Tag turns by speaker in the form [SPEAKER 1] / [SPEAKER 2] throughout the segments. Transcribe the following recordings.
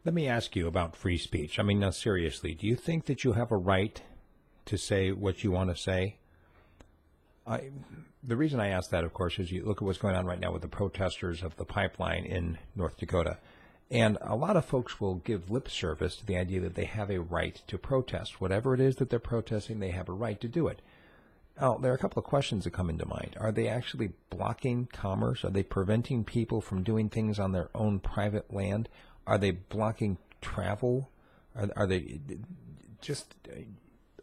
[SPEAKER 1] Let me ask you about free speech. I mean, now seriously, do you think that you have a right to say what you want to say? The reason I ask that, of course, is you look at what's going on right now with the protesters of the pipeline in North Dakota. And a lot of folks will give lip service to the idea that they have a right to protest. Whatever it is that they're protesting, they have a right to do it. Now, there are a couple of questions that come into mind. Are they actually blocking commerce? Are they preventing people from doing things on their own private land? Are they blocking travel? Are they just...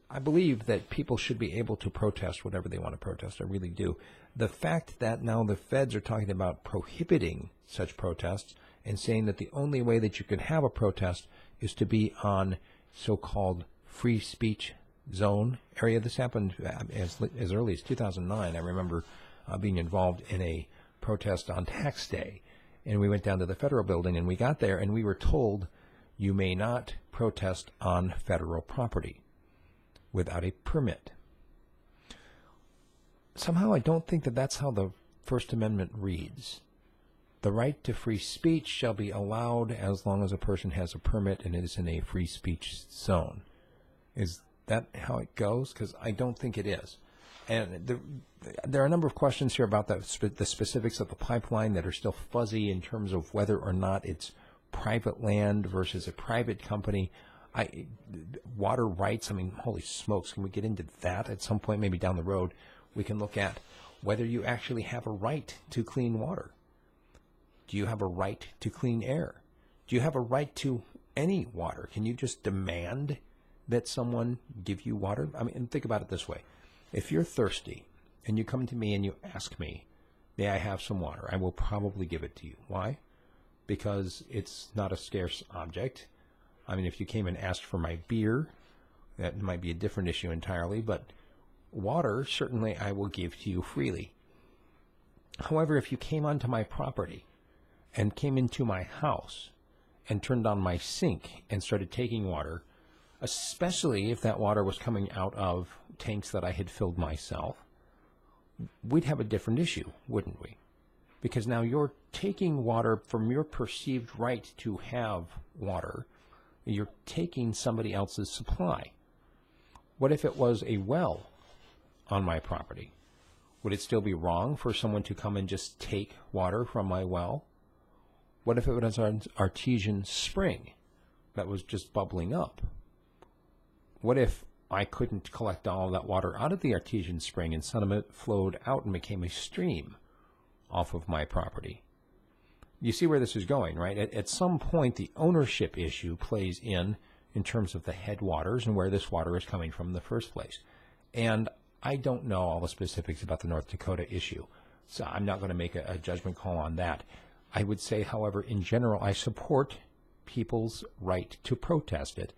[SPEAKER 1] I believe that people should be able to protest whatever they want to protest. I really do. The fact that now the feds are talking about prohibiting such protests and saying that the only way that you can have a protest is to be on so-called free speech zone area. This happened as early as 2009. I remember being involved in a protest on tax day, and we went down to the federal building, and we got there, and we were told you may not protest on federal property without a permit. Somehow I don't think that that's how the First Amendment reads. The right to free speech shall be allowed as long as a person has a permit and is in a free speech zone. Is that how it goes? Because I don't think it is. And there are a number of questions here about the specifics of the pipeline that are still fuzzy in terms of whether or not it's private land versus a private company. Water rights, I mean, holy smokes, can we get into that at some point, maybe down the road? We can look at whether you actually have a right to clean water. Do you have a right to clean air? Do you have a right to any water? Can you just demand that someone give you water? I mean, and think about it this way. If you're thirsty and you come to me and you ask me, may I have some water? I will probably give it to you. Why? Because it's not a scarce object. I mean, if you came and asked for my beer, that might be a different issue entirely, but water, certainly I will give to you freely. However, if you came onto my property and came into my house and turned on my sink and started taking water, especially if that water was coming out of tanks that I had filled myself, we'd have a different issue, wouldn't we? Because now you're taking water from your perceived right to have water. You're taking somebody else's supply. What if it was a well on my property? Would it still be wrong for someone to come and just take water from my well? What if it was an artesian spring that was just bubbling up? What if I couldn't collect all of that water out of the artesian spring and some of it flowed out and became a stream off of my property? You see where this is going, right? At some point, the ownership issue plays in terms of the headwaters and where this water is coming from in the first place. And I don't know all the specifics about the North Dakota issue, so I'm not going to make a judgment call on that. I would say, however, in general, I support people's right to protest it.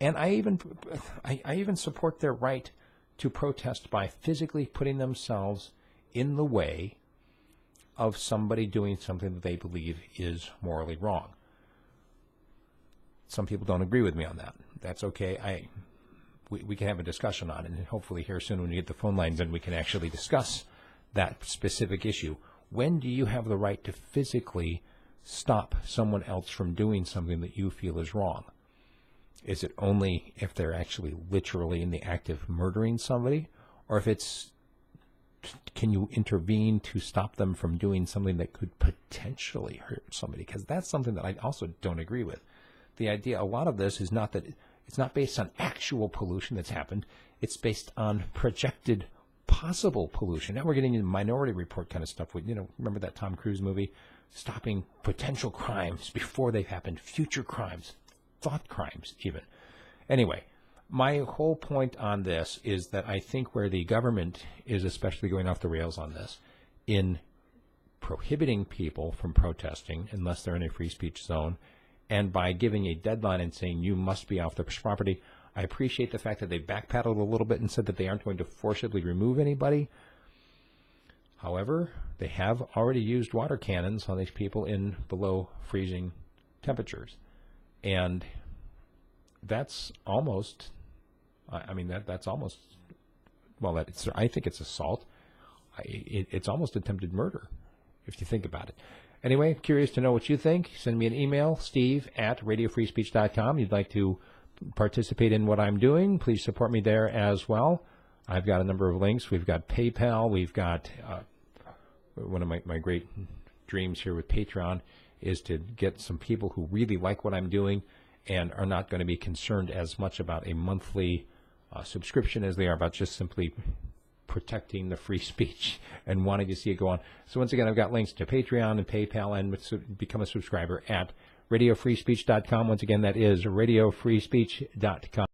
[SPEAKER 1] And I even support their right to protest by physically putting themselves in the way of somebody doing something that they believe is morally wrong. Some people don't agree with me on that. That's okay. We can have a discussion on it, and hopefully here soon when we get the phone lines in, we can actually discuss that specific issue. When do you have the right to physically stop someone else from doing something that you feel is wrong? Is it only if they're actually literally in the act of murdering somebody? Or if it's, can you intervene to stop them from doing something that could potentially hurt somebody? Because that's something that I also don't agree with. The idea, a lot of this is not that, it's not based on actual pollution that's happened. It's based on projected possible pollution. Now we're getting into Minority Report kind of stuff. Remember that Tom Cruise movie? Stopping potential crimes before they've happened, future crimes, thought crimes even. Anyway, my whole point on this is that I think where the government is especially going off the rails on this, in prohibiting people from protesting unless they're in a free speech zone, and by giving a deadline and saying you must be off the property. I appreciate the fact that they backpedaled a little bit and said that they aren't going to forcibly remove anybody. However, they have already used water cannons on these people in below freezing temperatures. And that's almost, that's almost, well, I think it's assault. It's almost attempted murder, if you think about it. Anyway, curious to know what you think. Send me an email, steve@radiofreespeech.com. You'd like to participate in what I'm doing, please support me there as well. I've got a number of links. We've got PayPal. We've got one of my great dreams here with Patreon is to get some people who really like what I'm doing and are not going to be concerned as much about a monthly subscription as they are about just simply protecting the free speech and wanting to see it go on. So once again, I've got links to Patreon and PayPal, and become a subscriber at radiofreespeech.com. Once again, that is radiofreespeech.com.